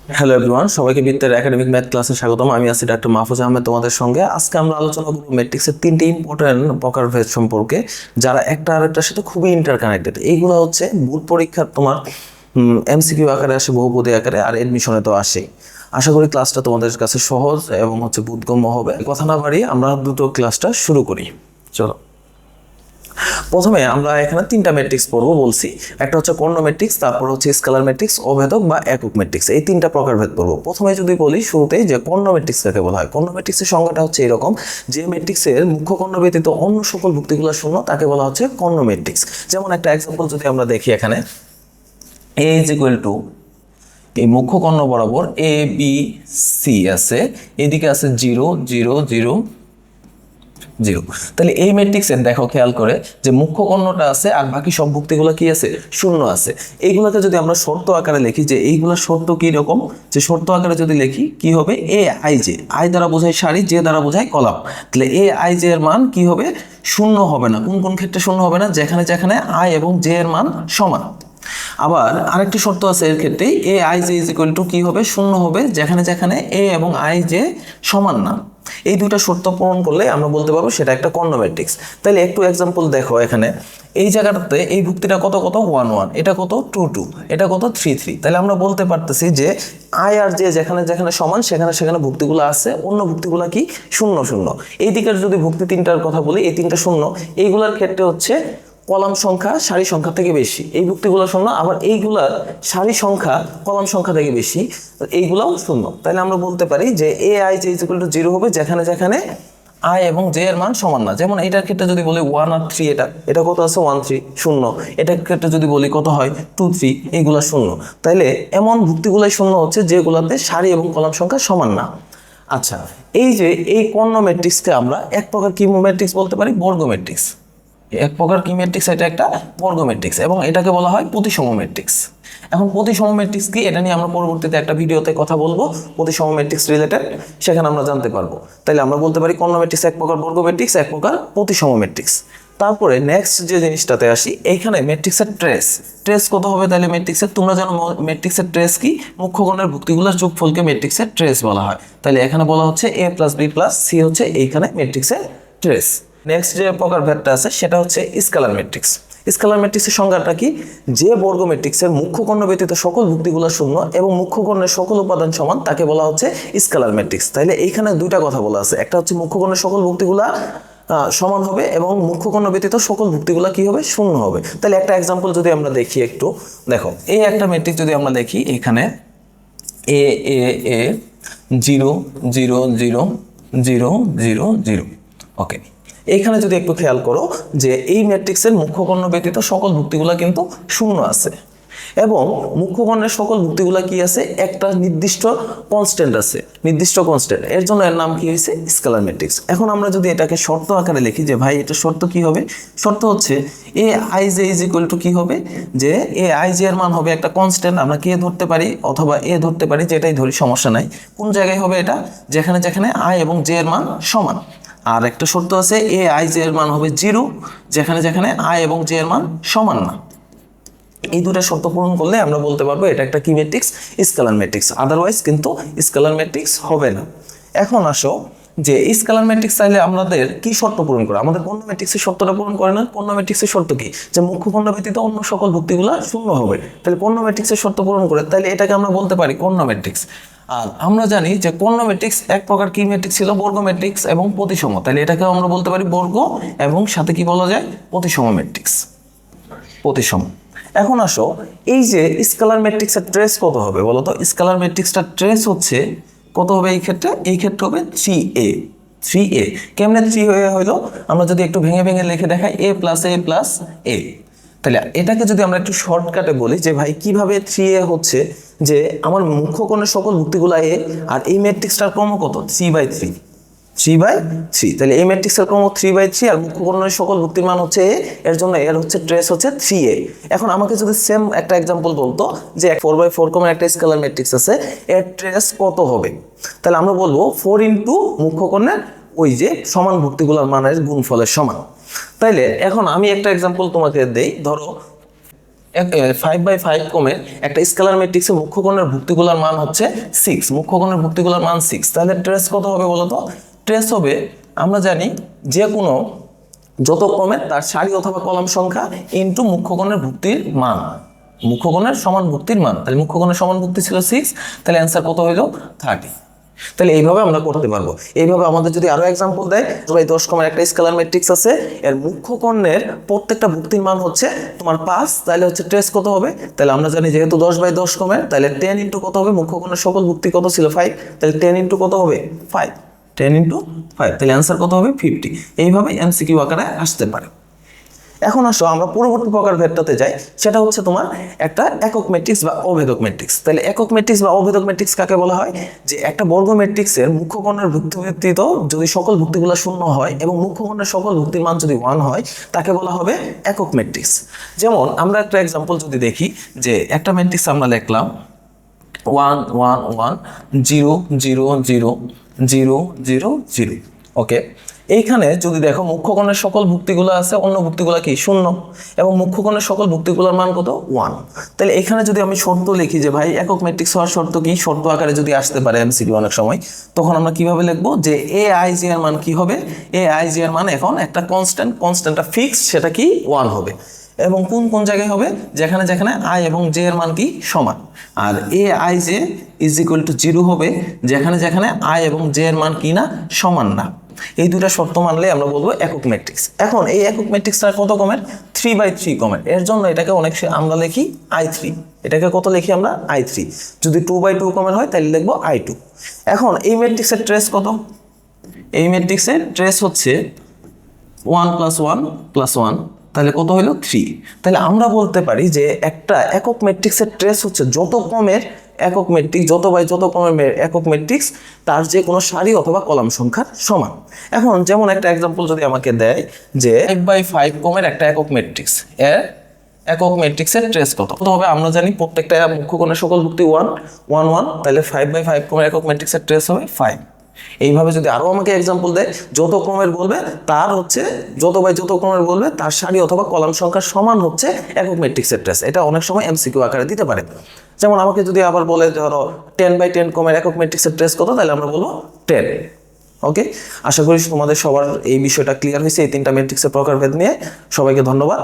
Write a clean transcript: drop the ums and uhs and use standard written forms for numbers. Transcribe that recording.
Hello everyone, সবাইকে বৃত্তের academic math ক্লাসে স্বাগতম। আমি আছি ডাক্তার মাহফুজ আহমেদ তোমাদের সঙ্গে। আজকে আমরা আলোচনা করব ম্যাট্রিক্সের তিনটি ইম্পর্টেন্ট প্রকারভেদ সম্পর্কে, যারা একটা আরেকটার সাথে খুবই ইন্টারকানেক্টেড। এইগুলো হচ্ছে বোর্ড পরীক্ষার তোমার এমসিকিউ আকারে আসে, বহুপদী আকারে, আর এডমিশনে তো আসেই। আশা করি ক্লাসটা তোমাদের কাছে সহজ এবং বোধগম্য হবে। কথা না বাড়িয়ে আমরা দ্রুত ক্লাসটা শুরু করি, চলো। প্রথমে আমরা এখানে তিনটা ম্যাট্রিক্স পড়বো বলছি। একটা হচ্ছে কর্ণ ম্যাট্রিক্স, তারপর হচ্ছে স্কেলার ম্যাট্রিক্স, অভেদক বা একক ম্যাট্রিক্স। এই তিনটা প্রকারভেদ পড়বো। প্রথমে যদি বলি শুরুতেই যে কর্ণ ম্যাট্রিক্স কাকে বলা হয়। কর্ণ ম্যাট্রিক্সের সংজ্ঞাটা হচ্ছে এরকম, যে ম্যাট্রিক্সের মুখ্য কর্ণ ব্যতীত অন্য সকল ভুক্তিগুলো শূন্য তাকে বলা হচ্ছে কর্ণ ম্যাট্রিক্স। যেমন একটা এক্সাম্পল যদি আমরা দেখি, এখানে এ ইজ ইকুয়াল টু, এই মুখ্য কর্ণ বরাবর এ বি সি আছে, এদিকে আছে 0 0 0 0। তাহলে এই ম্যাট্রিক্সের দেখো খেয়াল করে যে মুখ্য কর্ণটা আছে আর বাকি সব ভুক্তিগুলো কি আছে, শূন্য আছে। এইগুলোকে যদি আমরা শর্ত আকারে লিখি, যে এইগুলা শর্ত কি রকম, যে শর্ত আকারে যদি লিখি কি হবে, এ আই জে, আই দ্বারা বোঝায় সারি, জে দ্বারা বোঝায় কলাম। তাহলে এ আই জে এর মান কি হবে, শূন্য হবে না। কোন কোন ক্ষেত্রে শূন্য হবে না, যেখানে যেখানে আই এবং জে এর মান সমান। আবার আরেকটি শর্ত আছে এর ক্ষেত্রে, এ I J is equal two কি হবে, শূন্য হবে যেখানে যেখানে এ এবং আই জে সমান না। এই দুইটা শর্ত পূরণ করলে আমরা বলতে পারবো সেটা একটা কর্ণ ম্যাট্রিক্স। তাহলে একটু এক্সাম্পল দেখো, এখানে এই জায়গাটাতে এই ভুক্তিটা কত কত 1 1, এটা কত 2 2, এটা কত 3 3। তাহলে আমরা বলতে পারতেছি যে আই আর জে যেখানে যেখানে সমান সেখানে সেখানে ভুক্তিগুলো আছে, অন্য ভুক্তিগুলো কি শূন্য শূন্য। এই দিকের যদি ভুক্তি তিনটার কথা বলি, এই তিনটা শূন্য। এইগুলার ক্ষেত্রে হচ্ছে কলাম সংখ্যা সারি সংখ্যা থেকে বেশি, এই ভুক্তিগুলো শূন্য। আবার এইগুলার সারি সংখ্যা কলাম সংখ্যা থেকে বেশি, এইগুলাও শূন্য। তাহলে আমরা বলতে পারি যে এ I J is equal to 0 হবে যেখানে যেখানে আই এবং জে এর মান সমান না। যেমন এটার ক্ষেত্রে যদি বলি 1 আর 3, এটা কত আছে 1 3 শূন্য। এটার ক্ষেত্রে যদি বলি কত হয় 2 3, এইগুলা শূন্য। তাইলে এমন ভুক্তিগুলাই শূন্য হচ্ছে যেগুলাতে সারি এবং কলাম সংখ্যা সমান না। আচ্ছা, এই যে এই কর্ণ ম্যাট্রিক্সকে আমরা এক প্রকার কি ম্যাট্রিক্স বলতে পারি, বর্গ ম্যাট্রিক্স। এক প্রকার কি ম্যাট্রিক্স, এটা একটা বর্গ ম্যাট্রিক্স এবং এটাকে বলা হয় প্রতিসম ম্যাট্রিক্স। এখন প্রতিসম ম্যাট্রিক্স কি, এটা নিয়ে আমরা পরবর্তীতে একটা ভিডিওতে কথা বলবো, প্রতিসম ম্যাট্রিক্স রিলেটেড, সেখানে আমরা জানতে পারবো। তাইলে আমরা বলতে পারি কর্ণ ম্যাট্রিক্স এক প্রকার বর্গ ম্যাট্রিক্স, এক প্রকার প্রতিসম ম্যাট্রিক্স। তারপরে নেক্সট যে জিনিসটাতে আসি, এইখানে ম্যাট্রিক্সের ট্রেস কত হবে। তাহলে ম্যাট্রিক্সের, তোমরা জানো ম্যাট্রিক্সের ট্রেস কি, মুখ্য কর্ণের ভুক্তিগুলোর যোগফলকে ম্যাট্রিক্সের ট্রেস বলা হয়। তাহলে এখানে বলা হচ্ছে এ প্লাস বি প্লাস সি হচ্ছে এইখানে ম্যাট্রিক্সের ট্রেস। নেক্সট যে প্রকারভেদটা আছে সেটা হচ্ছে স্কেলার ম্যাট্রিক্স। স্কেলার ম্যাট্রিক্সের সংজ্ঞাটা কি, যে বর্গ ম্যাট্রিক্সের মুখ্য কর্ণ ব্যতীত সকল ভুক্তিগুলো শূন্য এবং মুখ্য কর্ণের সকল উপাদান সমান তাকে বলা হচ্ছে স্কেলার ম্যাট্রিক্স। তাইলে এইখানে দুইটা কথা বলা আছে, একটা হচ্ছে মুখ্য কর্ণের সকল ভুক্তিগুলা সমান হবে এবং মুখ্য কর্ণ ব্যতীত সকল ভুক্তিগুলা কি হবে, শূন্য হবে। তাহলে একটা এক্সাম্পল যদি আমরা দেখি, একটু দেখো, এই একটা ম্যাট্রিক্স যদি আমরা দেখি, এখানে এ এ এ 0 0 0 0 0 0, ওকে। এইখানে যদি একটু খেয়াল করো যে এই ম্যাট্রিক্সের মুখ্য কর্ণ ব্যতীত সকল ভুক্তিগুলা কিন্তু শূন্য আছে এবং মুখ্য কর্ণের সকল ভুক্তিগুলা কি আছে, একটা নির্দিষ্ট কনস্ট্যান্ট আছে, নির্দিষ্ট কনস্ট্যান্ট। এর জন্য এর নাম কি হয়েছে, স্কেলার ম্যাট্রিক্স। এখন আমরা যদি এটাকে শর্ত আকারে লিখি, যে ভাই এটা শর্ত কি হবে, শর্ত হচ্ছে এ I J is equal two কি হবে, যে এ আই জে এর মান হবে একটা কনস্ট্যান্ট, আমরা কে ধরতে পারি অথবা এ ধরতে পারি, যেটাই ধরি সমস্যা নাই। কোন জায়গায় হবে এটা, যেখানে যেখানে আই এবং জে এর মান সমান। আর একটা শর্ত আছে এ আই জে এর মান হবে 0 যেখানে যেখানে আই এবং জে এর মান সমান না। এই দুটো শর্ত পূরণ করলে আমরা বলতে পারবো এটা একটা কি ম্যাট্রিক্স, স্কেলার ম্যাট্রিক্স। আদারওয়াইজ কিন্তু স্কেলার ম্যাট্রিক্স হবে না। এখন আসো যে স্কেলার ম্যাট্রিক্স চাইলে আমাদের কি শর্ত পূরণ করে, আমাদের কর্ণ ম্যাট্রিক্সের শর্তটা পূরণ করে না। কর্ণ ম্যাট্রিক্সের শর্ত কি, যে মুখ্য কর্ণ ব্যতীত অন্য সকল ভুক্তিগুলা শূন্য হবে। তাহলে কর্ণ ম্যাট্রিক্সের শর্ত পূরণ করে, তাহলে এটাকে আমরা বলতে পারি কর্ণ ম্যাট্রিক্স। আর আমরা জানি যে কর্ণ ম্যাট্রিক্স এক প্রকার কি ম্যাট্রিক্স ছিল, বর্গ ম্যাট্রিক্স এবং প্রতিসম। তাহলে এটাকে আমরা বলতে পারি বর্গ এবং সাথে কি বলা যায়, প্রতিসম ম্যাট্রিক্স, প্রতিসম। এখন আসো, এই যে স্কেলার ম্যাট্রিক্সের ট্রেস কত হবে বলো তো। স্কেলার ম্যাট্রিক্সটার ট্রেস হচ্ছে কত হবে এই ক্ষেত্রে, এই ক্ষেত্রে হবে 3a। 3a কেমনে 3 হয়ে হইলো, আমরা যদি একটু ভেঙে ভেঙে লিখে দেখাই, a প্লাস এ প্লাস এ। তাহলে এটাকে যদি আমরা একটু শর্টকাটে বলি যে ভাই কিভাবে 3a হচ্ছে, যে আমার মুখ্য কোণের সকল ভুক্তিগুলা এ, আর এই ম্যাট্রিক্সটার ক্রম কত, 3/3, 3/3। তাহলে এই ম্যাট্রিক্সের ক্রম 3/3 আর মুখ্য কর্ণের সকল ভুক্তির মান হচ্ছে এ, এর জন্য এর হচ্ছে ট্রেস হচ্ছে 3a। এখন আমাকে যদি সেম একটা এক্সাম্পল বলতো যে 4/4 কমন একটা স্কেলার ম্যাট্রিক্স আছে, এর ট্রেস কত হবে, তাহলে আমরা বলবো 4 ইন্টু মুখ্য কর্ণের ওই যে সমান ভুক্তিগুলোর মানের গুণফলের সমান। তাইলে এখন আমি একটা এক্সাম্পল তোমাকে দেই, ধরো 5/5 কমের একটা স্কেলার ম্যাট্রিক্সে মুখ্য কোণের ভুক্তিগুলোর মান হচ্ছে 6, মুখ্য কোণের ভুক্তিগুলোর মান 6, তাহলে ট্রেস কত হবে বলো তো? ট্রেস হবে, আমরা জানি যে কোনো যত কমের তার সারি অথবা কলাম সংখ্যা ইন্টু মুখ্য কোণের ভুক্তির মান, মুখ্য কোণের সমান ভুক্তির মান। তাহলে মুখ্য কোণের সমান ভুক্তি ছিল 6, তাহলে অ্যান্সার কত হইল? 30। তাহলে এইভাবে আমরা করতে পারবো। এইভাবে আমাদের যদি আরো এক্সাম্পল দেয়, ভাই 10 কমের একটা স্কেলার ম্যাট্রিক্স আছে, এর মুখ্য কোণের প্রত্যেকটা ভুক্তির মান হচ্ছে তোমার 5, তাহলে হচ্ছে ট্রেস কত হবে? তাহলে আমরা জানি যেহেতু 10/10 কমের, তাহলে 10 ইন্টু কত হবে? মুখ্য কোণের সকল ভুক্তি কত ছিল? 5, তাহলে 10 ইন্টু কত হবে? 5, 10 ইন্টু 5, তাহলে অ্যান্সার কত হবে? 50। এইভাবে এমসিকিউ আকারে আসতে পারে। এখন আসো আমরা পরবর্তী প্রকার ভেদটাতে যাই, সেটা হচ্ছে তোমার একটা একক ম্যাট্রিক্স বা অভেদক ম্যাট্রিক্স। তাহলে একক ম্যাট্রিক্স বা অভেদক ম্যাট্রিক্স কাকে বলা হয়? যে একটা বর্গ ম্যাট্রিক্সের মুখ্য কোণের ভুক্তি ব্যতীত যদি সকল ভুক্তিগুলো শূন্য হয় এবং মুখ্য কোণের সকল ভুক্তির মান যদি 1 হয়, তাকে বলা হবে একক ম্যাট্রিক্স। যেমন আমরা একটা এক্সাম্পল যদি দেখি, যে একটা ম্যাট্রিক্স আমরা লিখলাম 1 1 1 0 0 0 0 0 0, ওকে। এইখানে যদি দেখো মুখ্য কোণের সকল ভুক্তিগুলো আছে, অন্য ভুক্তিগুলো কি? শূন্য, এবং মুখ্য কোণের সকল ভুক্তিগুলোর মান কত? 1। তাহলে এখানে যদি আমি শর্ত লিখি যে ভাই একক ম্যাট্রিক্স হওয়ার শর্ত কি, শর্ত আকারে যদি আসতে পারে এমসিকিউ অনেক সময়, তখন আমরা কিভাবে লিখবো? যে এ আই জি এর মান কি হবে? এ আই জি এর মান এখন একটা কনস্ট্যান্টটা ফিক্সড, সেটা কি? 1 হবে। এবং কোন কোন জায়গায় হবে? যেখানে যেখানে আই এবং জে এর মান কি? সমান। আর A I J is equal to 0 হবে যেখানে যেখানে আই এবং জে এর মান কি না? সমান না। এই দুইটা শর্ত মানলে আমরা বলবো একক ম্যাট্রিক্স। এখন এই একক ম্যাট্রিক্সটা কত কমের? 3/3 কমের। এর জন্য এটাকে অনেক আমরা লিখি I3, এটাকে কত লিখি আমরা? I3। যদি 2/2 কমের হয় তাহলে লিখবো I2। এখন এই ম্যাট্রিক্সের ট্রেস কত? এই ম্যাট্রিক্সের ট্রেস হচ্ছে 1 + 1 + 1, তাহলে কত হলো? 3। তাহলে আমরা বলতে পারি যে একটা একক ম্যাট্রিক্সের ট্রেস হচ্ছে যত কমের একক ম্যাট্রিক্স, যত কমের একক ম্যাট্রিক্স তার যে কোনো সারি অথবা কলাম সংখ্যার সমান। এখন যেমন একটা এক্সাম্পল যদি আমাকে দেয় যে 5/5 কমের একটা একক ম্যাট্রিক্স, এর একক ম্যাট্রিক্সের ট্রেস কত হবে? আমরা জানি প্রত্যেকটা মুখ্য কোণের সকল ভুক্তি 1 1 1, তাহলে 5/5 কমের একক ম্যাট্রিক্সের ট্রেস হবে 5। এইভাবে যদি আরো আমাকে এক্সাম্পল দেয়, যত ক্রমের বলবে তার হচ্ছে যত ক্রমের বলবে তার সারি অথবা কলাম সংখ্যার সমান হচ্ছে একক ম্যাট্রিক্সের ট্রেস। এটা অনেক সময় এমসিকিউ আকারে দিতে পারে। যেমন আমাকে যদি আবার বলে ধরো 10/10 ক্রমের একক ম্যাট্রিক্সের ট্রেস কত, তাহলে আমরা বলবো 10। ওকে, আশা করি তোমাদের সবার এই বিষয়টা ক্লিয়ার হয়েছে এই তিনটা ম্যাট্রিক্সের প্রকারভেদ নিয়ে। সবাইকে ধন্যবাদ।